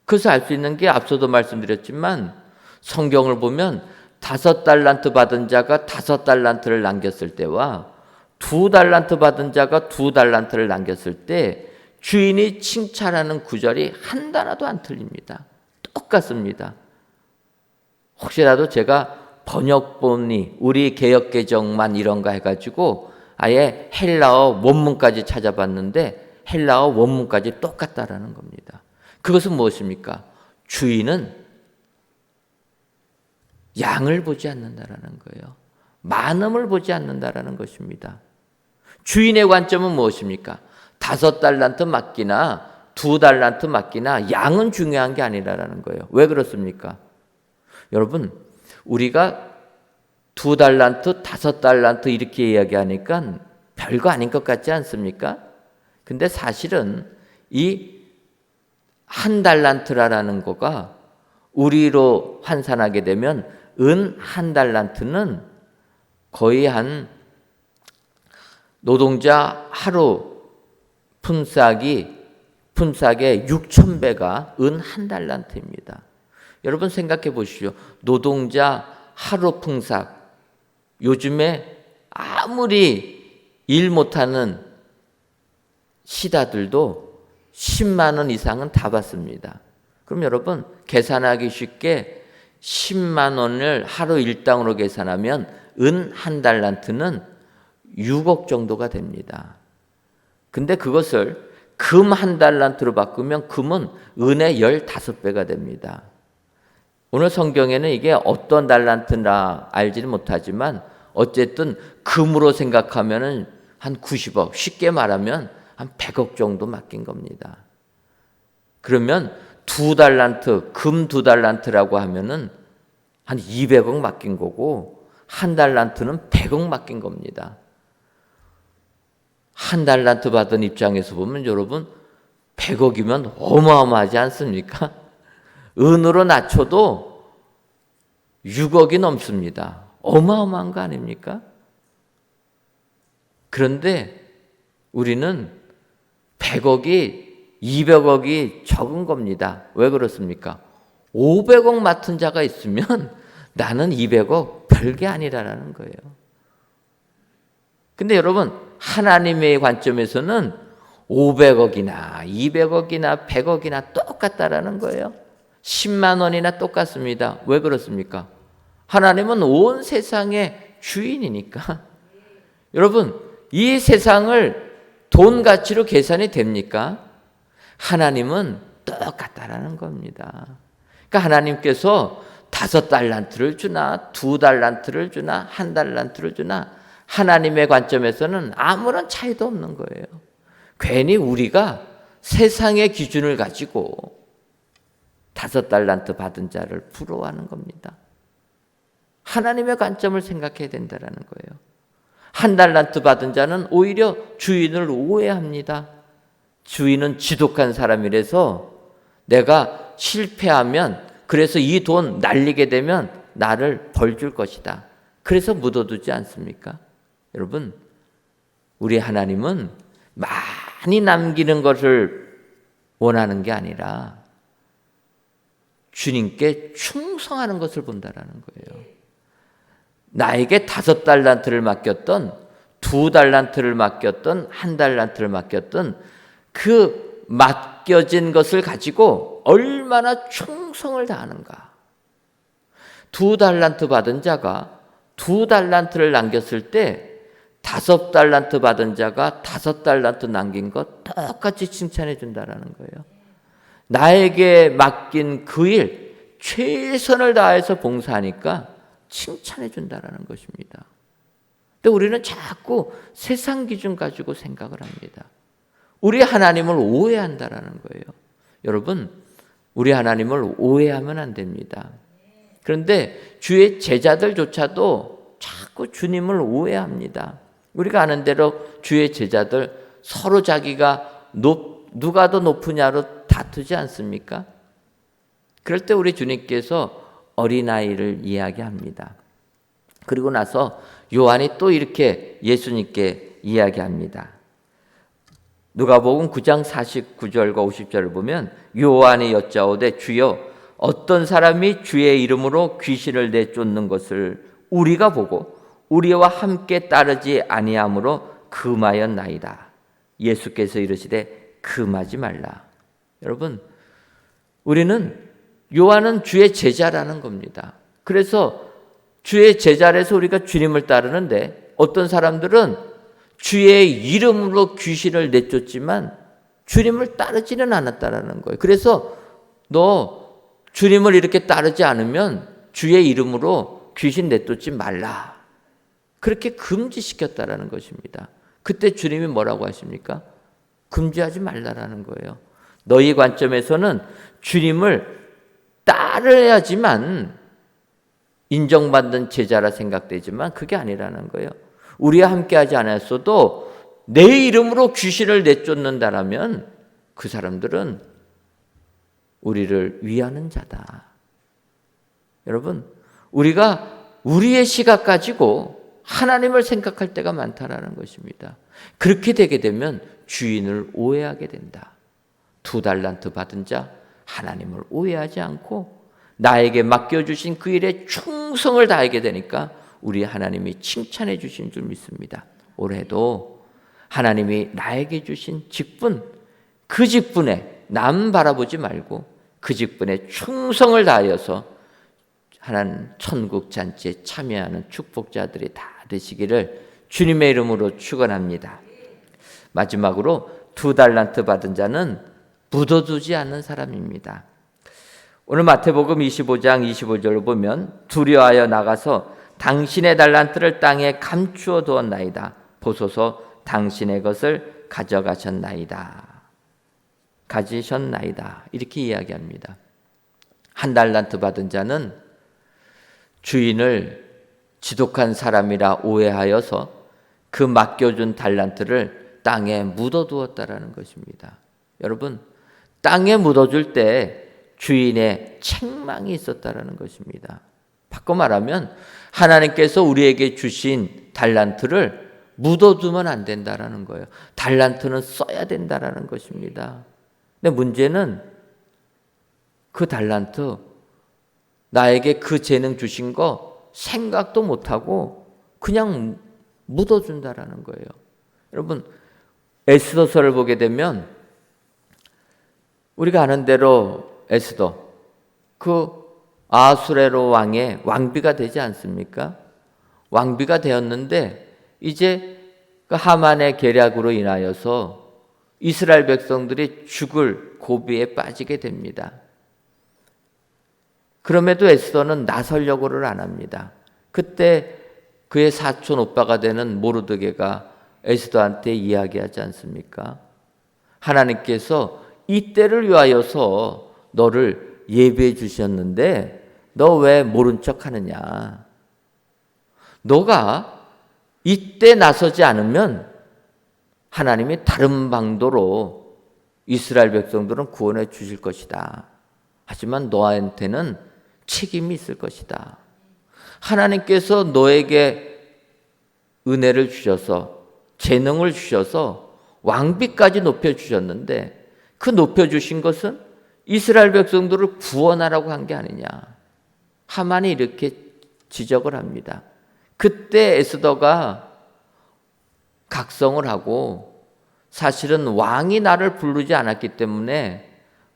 그래서 알 수 있는 게 앞서도 말씀드렸지만 성경을 보면 5달란트 받은 자가 5달란트를 남겼을 때와 2달란트 받은 자가 2달란트를 남겼을 때 주인이 칭찬하는 구절이 한 단어도 안 틀립니다. 똑같습니다. 혹시라도 제가 번역본이 우리 개역개정만 이런가 해가지고 아예 헬라어 원문까지 찾아봤는데 헬라어 원문까지 똑같다라는 겁니다. 그것은 무엇입니까? 주인은 양을 보지 않는다라는 거예요. 많음을 보지 않는다라는 것입니다. 주인의 관점은 무엇입니까? 5달란트 맡기나 2달란트 맡기나 양은 중요한 게 아니라는 거예요. 왜 그렇습니까? 여러분, 우리가 2달란트, 5달란트 이렇게 이야기하니까 별거 아닌 것 같지 않습니까? 근데 사실은 이 1달란트라는 거가 우리로 환산하게 되면 은 1달란트는 거의 한 노동자 하루 품삯의 6,000배가 은 1달란트입니다. 여러분 생각해 보시죠. 노동자 하루 품삯, 요즘에 아무리 일 못하는 시다들도 10만 원 이상은 다 받습니다. 그럼 여러분 계산하기 쉽게 10만 원을 하루 일당으로 계산하면 은 1달란트는 6억 정도가 됩니다. 근데 그것을 금 1달란트로 바꾸면 금은 은의 15배가 됩니다. 오늘 성경에는 이게 어떤 달란트나 알지는 못하지만 어쨌든 금으로 생각하면은 한 90억, 쉽게 말하면 한 100억 정도 맡긴 겁니다. 그러면 2달란트, 금 2달란트라고 하면은 한 200억 맡긴 거고 1달란트는 100억 맡긴 겁니다. 1달란트 받은 입장에서 보면 여러분 100억이면 어마어마하지 않습니까? 은으로 낮춰도 6억이 넘습니다. 어마어마한 거 아닙니까? 그런데 우리는 100억이 200억이 적은 겁니다. 왜 그렇습니까? 500억 맡은 자가 있으면 나는 200억 별게 아니라는 거예요. 근데 여러분 하나님의 관점에서는 500억이나 200억이나 100억이나 똑같다라는 거예요. 10만 원이나 똑같습니다. 왜 그렇습니까? 하나님은 온 세상의 주인이니까. 여러분 이 세상을 돈 가치로 계산이 됩니까? 하나님은 똑같다라는 겁니다. 그러니까 하나님께서 5달란트를 주나 2달란트를 주나 1달란트를 주나 하나님의 관점에서는 아무런 차이도 없는 거예요. 괜히 우리가 세상의 기준을 가지고 5달란트 받은 자를 부러워하는 겁니다. 하나님의 관점을 생각해야 된다는 거예요. 1달란트 받은 자는 오히려 주인을 오해합니다. 주인은 지독한 사람이라서 내가 실패하면 그래서 이 돈 날리게 되면 나를 벌 줄 것이다. 그래서 묻어두지 않습니까? 여러분 우리 하나님은 많이 남기는 것을 원하는 게 아니라 주님께 충성하는 것을 본다라는 거예요. 나에게 5달란트를 맡겼던 2달란트를 맡겼던 1달란트를 맡겼던 그 맡겨진 것을 가지고 얼마나 충성을 다하는가. 2달란트 받은 자가 2달란트를 남겼을 때 5달란트 받은 자가 5달란트 남긴 것 똑같이 칭찬해 준다라는 거예요. 나에게 맡긴 그 일 최선을 다해서 봉사하니까 칭찬해 준다라는 것입니다. 근데 우리는 자꾸 세상 기준 가지고 생각을 합니다. 우리 하나님을 오해한다라는 거예요. 여러분, 우리 하나님을 오해하면 안 됩니다. 그런데 주의 제자들조차도 자꾸 주님을 오해합니다. 우리가 아는 대로 주의 제자들 서로 자기가 누가 더 높으냐로 다투지 않습니까? 그럴 때 우리 주님께서 어린아이를 이야기합니다. 그리고 나서 요한이 또 이렇게 예수님께 이야기합니다. 누가복음 9장 49절과 50절을 보면 요한이 여짜오되 주여 어떤 사람이 주의 이름으로 귀신을 내쫓는 것을 우리가 보고 우리와 함께 따르지 아니하므로 금하였나이다. 예수께서 이르시되 금하지 말라. 여러분, 우리는 요한은 주의 제자라는 겁니다. 그래서 주의 제자라서 우리가 주님을 따르는데 어떤 사람들은 주의 이름으로 귀신을 내쫓지만 주님을 따르지는 않았다라는 거예요. 그래서 너 주님을 이렇게 따르지 않으면 주의 이름으로 귀신 내쫓지 말라. 그렇게 금지시켰다라는 것입니다. 그때 주님이 뭐라고 하십니까? 금지하지 말라라는 거예요. 너희 관점에서는 주님을 따라야지만 인정받는 제자라 생각되지만 그게 아니라는 거예요. 우리와 함께하지 않았어도 내 이름으로 귀신을 내쫓는다라면 그 사람들은 우리를 위하는 자다. 여러분, 우리가 우리의 시각 가지고 하나님을 생각할 때가 많다라는 것입니다. 그렇게 되게 되면 주인을 오해하게 된다. 2달란트 받은 자 하나님을 오해하지 않고 나에게 맡겨주신 그 일에 충성을 다하게 되니까 우리 하나님이 칭찬해 주신 줄 믿습니다. 올해도 하나님이 나에게 주신 직분, 그 직분에 남 바라보지 말고 그 직분에 충성을 다하여서 하나님 천국 잔치에 참여하는 축복자들이 다 되시기를 주님의 이름으로 축원합니다. 마지막으로 2달란트 받은 자는 묻어두지 않는 사람입니다. 오늘 마태복음 25장 25절을 보면 두려워하여 나가서 당신의 달란트를 땅에 감추어 두었나이다. 보소서 당신의 것을 가지셨나이다. 이렇게 이야기합니다. 1달란트 받은 자는 주인을 지독한 사람이라 오해하여서 그 맡겨준 달란트를 땅에 묻어두었다라는 것입니다. 여러분, 땅에 묻어줄 때 주인의 책망이 있었다라는 것입니다. 바꿔 말하면 하나님께서 우리에게 주신 달란트를 묻어두면 안 된다라는 거예요. 달란트는 써야 된다라는 것입니다. 근데 문제는 그 달란트, 나에게 그 재능 주신 거 생각도 못하고 그냥 묻어준다라는 거예요. 여러분, 에스더서를 보게 되면 우리가 아는 대로 에스더, 그 아수레로 왕의 왕비가 되지 않습니까? 왕비가 되었는데 이제 그 하만의 계략으로 인하여서 이스라엘 백성들이 죽을 고비에 빠지게 됩니다. 그럼에도 에스더는 나서려고를 안 합니다. 그때 그의 사촌 오빠가 되는 모르드게가 에스더한테 이야기하지 않습니까? 하나님께서 이 때를 위하여서 너를 예비해 주셨는데 너 왜 모른 척 하느냐? 너가 이때 나서지 않으면 하나님이 다른 방도로 이스라엘 백성들은 구원해 주실 것이다. 하지만 너한테는 책임이 있을 것이다. 하나님께서 너에게 은혜를 주셔서 재능을 주셔서 왕비까지 높여주셨는데 그 높여주신 것은 이스라엘 백성들을 구원하라고 한 게 아니냐. 하만이 이렇게 지적을 합니다. 그때 에스더가 각성을 하고 사실은 왕이 나를 부르지 않았기 때문에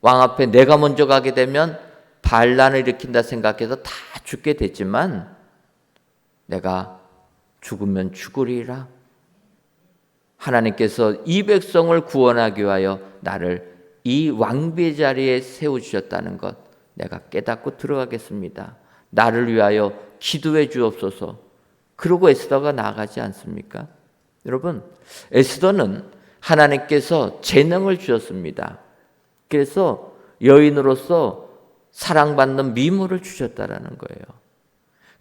왕 앞에 내가 먼저 가게 되면 반란을 일으킨다 생각해서 다 죽게 됐지만 내가 죽으면 죽으리라. 하나님께서 이 백성을 구원하기 위하여 나를 이 왕비의 자리에 세워주셨다는 것 내가 깨닫고 들어가겠습니다. 나를 위하여 기도해 주옵소서. 그러고 에스더가 나아가지 않습니까? 여러분, 에스더는 하나님께서 재능을 주셨습니다. 그래서 여인으로서 사랑받는 미모를 주셨다라는 거예요.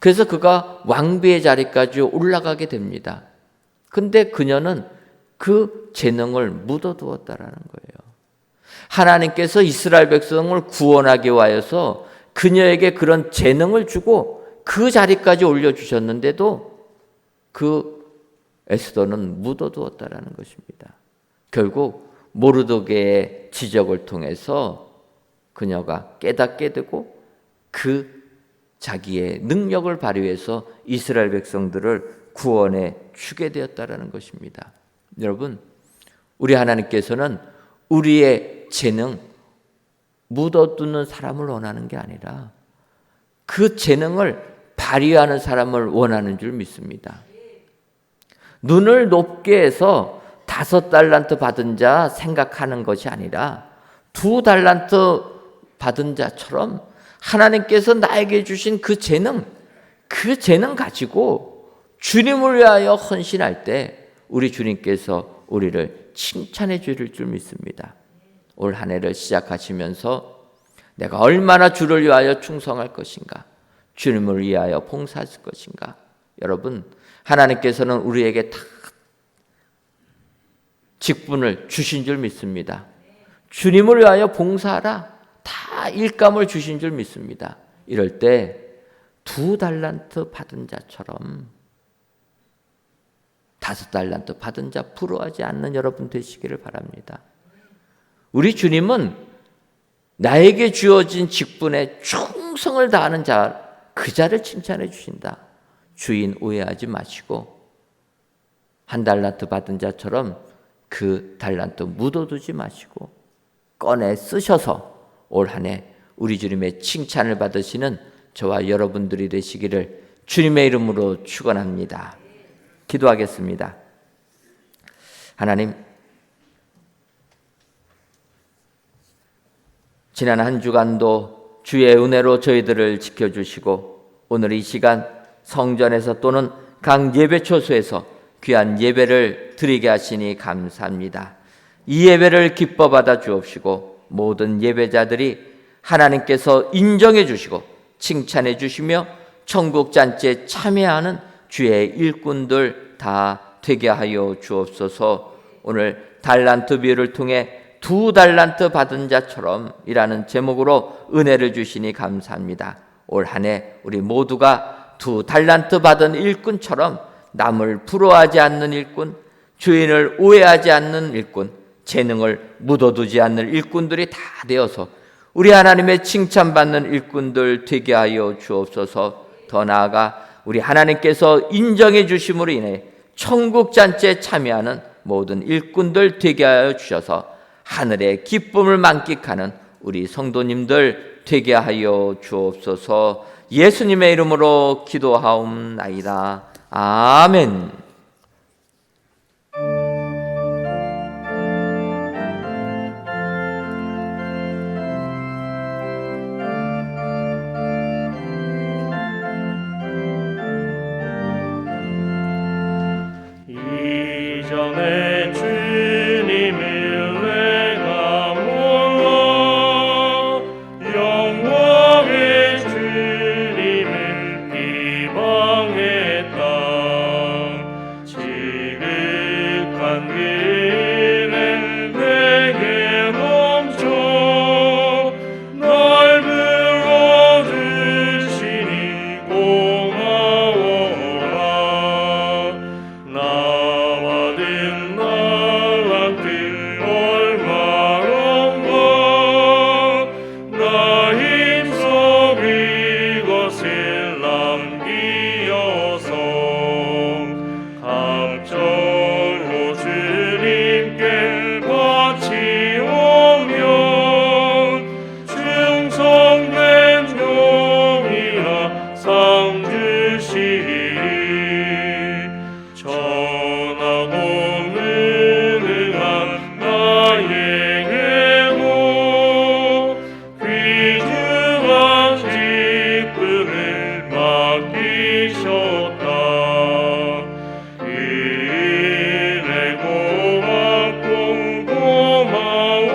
그래서 그가 왕비의 자리까지 올라가게 됩니다. 근데 그녀는 그 재능을 묻어두었다라는 거예요. 하나님께서 이스라엘 백성을 구원하기 위하여서 그녀에게 그런 재능을 주고 그 자리까지 올려주셨는데도 그 에스더는 묻어두었다라는 것입니다. 결국 모르드게의 지적을 통해서 그녀가 깨닫게 되고 그 자기의 능력을 발휘해서 이스라엘 백성들을 구원해 주게 되었다라는 것입니다. 여러분, 우리 하나님께서는 우리의 재능 묻어두는 사람을 원하는 게 아니라 그 재능을 발휘하는 사람을 원하는 줄 믿습니다. 눈을 높게 해서 5달란트 받은 자 생각하는 것이 아니라 2달란트 받은 자처럼 하나님께서 나에게 주신 그 재능 가지고 주님을 위하여 헌신할 때 우리 주님께서 우리를 칭찬해 주실 줄 믿습니다. 올 한 해를 시작하시면서 내가 얼마나 주를 위하여 충성할 것인가, 주님을 위하여 봉사할 것인가. 여러분, 하나님께서는 우리에게 다 직분을 주신 줄 믿습니다. 주님을 위하여 봉사하라, 다 일감을 주신 줄 믿습니다. 이럴 때 2달란트 받은 자처럼 5달란트 받은 자 부러워하지 않는 여러분 되시기를 바랍니다. 우리 주님은 나에게 주어진 직분에 충성을 다하는 자, 그 자를 칭찬해 주신다. 주인 오해하지 마시고 1달란트 받은 자처럼 그 달란트 묻어두지 마시고 꺼내 쓰셔서 올 한 해 우리 주님의 칭찬을 받으시는 저와 여러분들이 되시기를 주님의 이름으로 축원합니다. 기도하겠습니다. 하나님, 지난 한 주간도 주의 은혜로 저희들을 지켜주시고 오늘 이 시간 성전에서 또는 각 예배초소에서 귀한 예배를 드리게 하시니 감사합니다. 이 예배를 기뻐 받아 주옵시고 모든 예배자들이 하나님께서 인정해 주시고 칭찬해 주시며 천국 잔치에 참여하는 주의 일꾼들 다 되게 하여 주옵소서. 오늘 달란트 비유를 통해 2달란트 받은 자처럼 이라는 제목으로 은혜를 주시니 감사합니다. 올 한 해 우리 모두가 2달란트 받은 일꾼처럼 남을 부러워하지 않는 일꾼, 주인을 오해하지 않는 일꾼, 재능을 묻어두지 않는 일꾼들이 다 되어서 우리 하나님의 칭찬받는 일꾼들 되게 하여 주옵소서. 더 나아가 우리 하나님께서 인정해 주심으로 인해 천국 잔치에 참여하는 모든 일꾼들 되게 하여 주셔서 하늘의 기쁨을 만끽하는 우리 성도님들 되게 하여 주옵소서. 예수님의 이름으로 기도하옵나이다. 아멘. 이전에 주님을 내가 몰라 영광의 주님을 비방했다. 지극한 길을 내게 멈춰 날 불러주시니 고마워라. 나와 든 달란트 얼마런가 나 힘써 이것을 남기어서 감정으로 주님께 바치오면 충성된 종이라 상 주시리. 전하고 무능한 나에게도 귀중한 직분을 맡기셨다. 이래 고맙고 고마워라.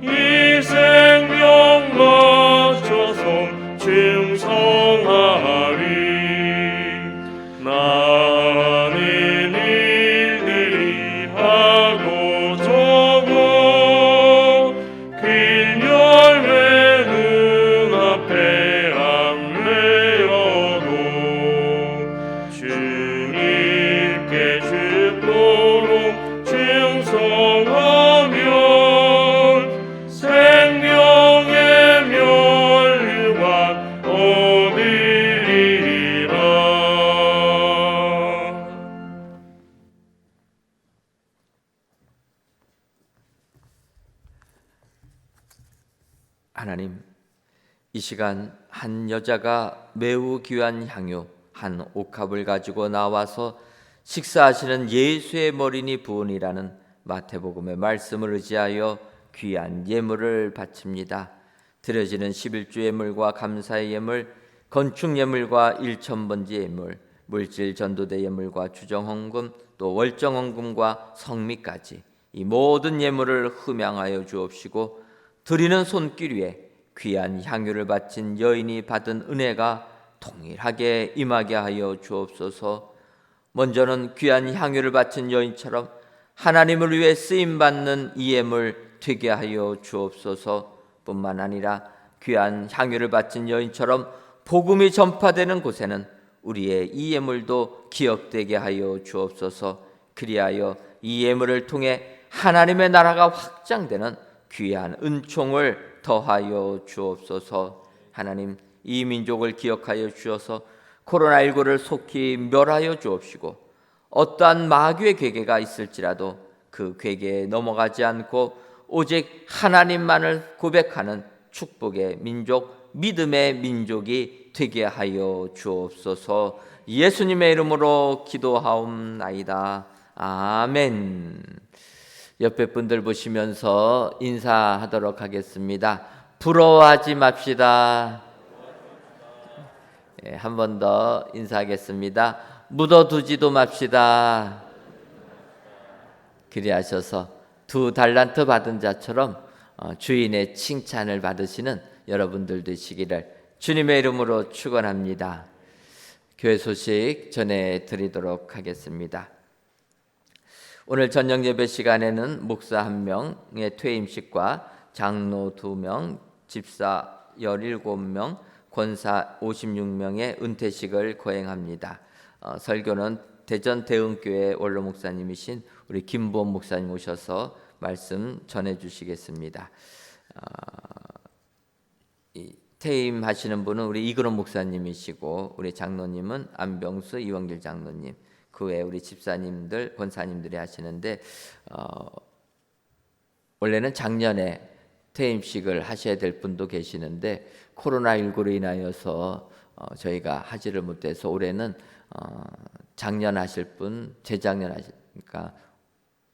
이 생명 맞춰서 충성하리. 많은 일들이 하고 적어 긴 열매 눈앞에 안 내어도 주님께 죽도록 충성하면 생명의 면류관 얻으리라. 하나님, 이 시간 한 여자가 매우 귀한 향유 한 옥합을 가지고 나와서 식사하시는 예수의 머리니 부은이라는 마태복음의 말씀을 의지하여 귀한 예물을 바칩니다. 드려지는 11주 예물과 감사의 예물, 건축 예물과 일천번지 예물, 물질 전도대 예물과 주정헌금, 또 월정헌금과 성미까지 이 모든 예물을 흠양하여 주옵시고 드리는 손길 위에 귀한 향유를 바친 여인이 받은 은혜가 동일하게 임하게 하여 주옵소서. 먼저는 귀한 향유를 바친 여인처럼 하나님을 위해 쓰임받는 이 예물 되게 하여 주옵소서. 뿐만 아니라 귀한 향유를 바친 여인처럼 복음이 전파되는 곳에는 우리의 이 예물도 기억되게 하여 주옵소서. 그리하여 이 예물을 통해 하나님의 나라가 확장되는 귀한 은총을 더하여 주옵소서. 하나님, 이 민족을 기억하여 주셔서 코로나19를 속히 멸하여 주옵시고 어떠한 마귀의 괴계가 있을지라도 그 괴계에 넘어가지 않고 오직 하나님만을 고백하는 축복의 민족 믿음의 민족이 되게 하여 주옵소서. 예수님의 이름으로 기도하옵나이다. 아멘. 옆에 분들 보시면서 인사하도록 하겠습니다. 부러워하지 맙시다. 한 번 더 인사하겠습니다. 묻어두지도 맙시다. 그리하셔서 2달란트 받은 자처럼 주인의 칭찬을 받으시는 여러분들 되시기를 주님의 이름으로 축원합니다. 교회 소식 전해드리도록 하겠습니다. 오늘 저녁 예배 시간에는 목사 1명의 퇴임식과 장로 2명, 집사 17명, 권사 56명의 은퇴식을 거행합니다. 설교는 대전 대흥교회 원로 목사님이신 우리 김보원 목사님 오셔서 말씀 전해주시겠습니다. 퇴임하시는 분은 우리 이그런 목사님이시고 우리 장로님은 안병수 이원길 장로님, 그 외에 우리 집사님들, 권사님들이 하시는데 원래는 작년에 퇴임식을 하셔야 될 분도 계시는데 코로나19로 인하여서 저희가 하지를 못해서 올해는 작년 하실 분, 재작년 하시니까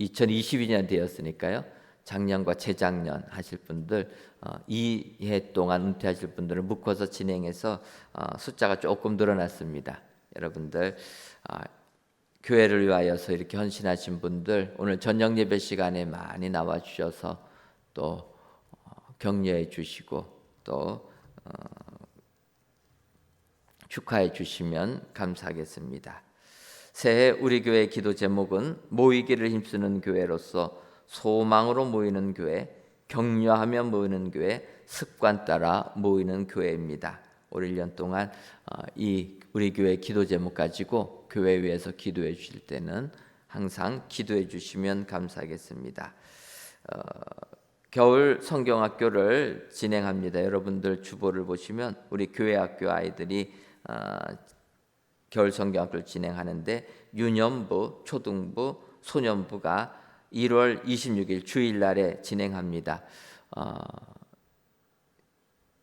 2022년 되었으니까요. 작년과 재작년 하실 분들 2해 동안 은퇴하실 분들을 묶어서 진행해서 숫자가 조금 늘어났습니다. 여러분들 교회를 위하여서 이렇게 헌신하신 분들 오늘 저녁 예배 시간에 많이 나와 주셔서 또 격려해 주시고 또 축하해 주시면 감사하겠습니다. 새해 우리 교회 기도 제목은 모이기를 힘쓰는 교회로서 소망으로 모이는 교회, 격려하며 모이는 교회, 습관 따라 모이는 교회입니다. 올 1년 동안 이 우리 교회 기도 제목 가지고 교회 위해서 기도해 주실 때는 항상 기도해 주시면 감사하겠습니다. 겨울 성경학교를 진행합니다. 여러분들 주보를 보시면 우리 교회 학교 아이들이 겨울 성경학교를 진행하는데 유년부, 초등부, 소년부가 1월 26일 주일날에 진행합니다.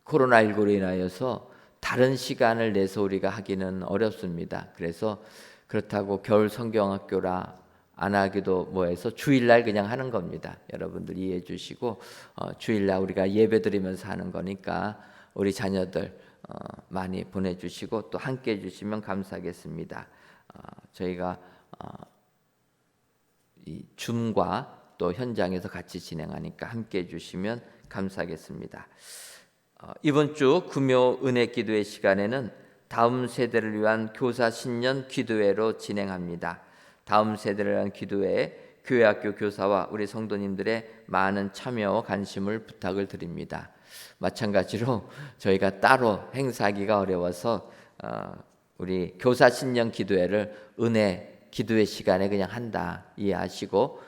코로나19로 인하여서 다른 시간을 내서 우리가 하기는 어렵습니다. 그래서 그렇다고 겨울 성경학교라 안 하기도 뭐해서 주일날 그냥 하는 겁니다. 여러분들 이해해 주시고 주일날 우리가 예배드리면서 하는 거니까 우리 자녀들 많이 보내주시고 또 함께 해주시면 감사하겠습니다. 저희가 이 줌과 또 현장에서 같이 진행하니까 함께 해주시면 감사하겠습니다. 이번 주 금요 은혜 기도회 시간에는 다음 세대를 위한 교사 신년 기도회로 진행합니다. 다음 세대를 위한 기도회에 교회학교 교사와 우리 성도님들의 많은 참여와 관심을 부탁을 드립니다. 마찬가지로 저희가 따로 행사하기가 어려워서 우리 교사 신년 기도회를 은혜 기도회 시간에 그냥 한다 이해하시고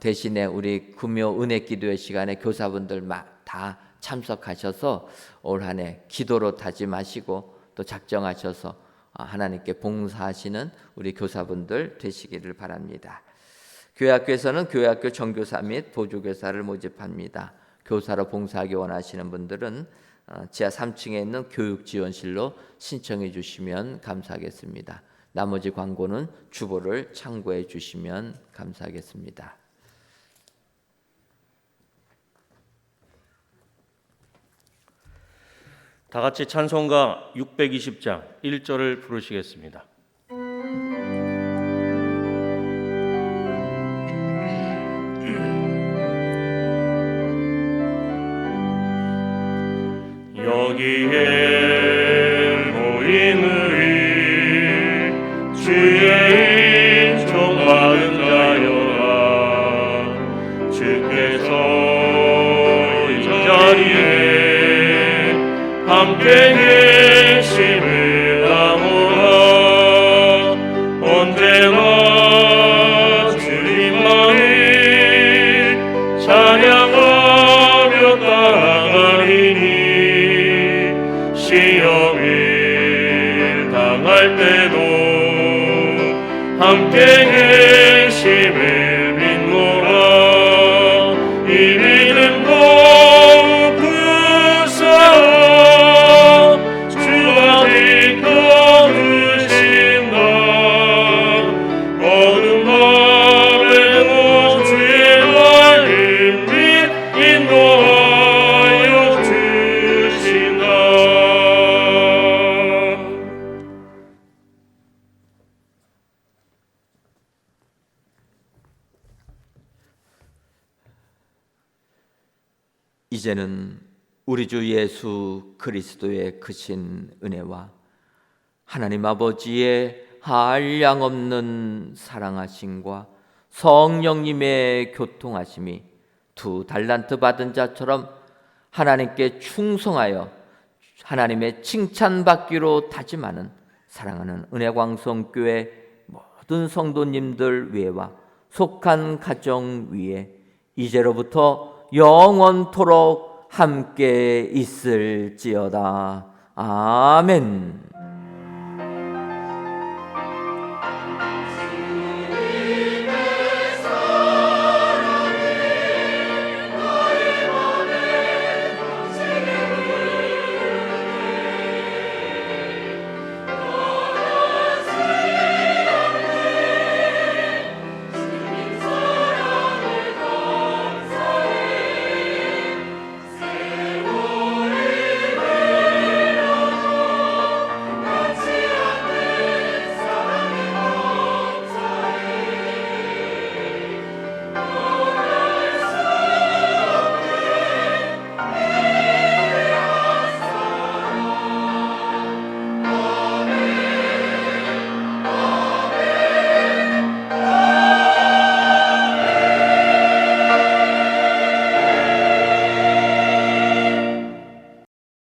대신에 우리 금요 은혜 기도회 시간에 교사분들 다 참석하셔서 올 한 해 기도로 다짐하시고 또 작정하셔서 하나님께 봉사하시는 우리 교사분들 되시기를 바랍니다. 교회학교에서는 교회학교 정교사 및 보조교사를 모집합니다. 교사로 봉사하기 원하시는 분들은 지하 3층에 있는 교육지원실로 신청해 주시면 감사하겠습니다. 나머지 광고는 주보를 참고해 주시면 감사하겠습니다. 다 같이 찬송가 620장 1절을 부르시겠습니다. 여기에 모인 우리 주의 인종 많은 자여라 주께서 이 자리에 함께 계심을 아노라 언제나 주님만을 찬양하며 따라가리니 시험을 당할 때도 함께 계심을 믿노라 이 믿음 더욱 굳세하라 이제는 우리 주 예수 그리스도의 크신 은혜와 하나님 아버지의 한량없는 사랑하심과 성령님의 교통하심이 2달란트 받은 자처럼 하나님께 충성하여 하나님의 칭찬받기로 다짐하는 사랑하는 은혜광성교회 모든 성도님들 위에와 속한 가정 위에 이제로부터 영원토록 함께 있을지어다. 아멘.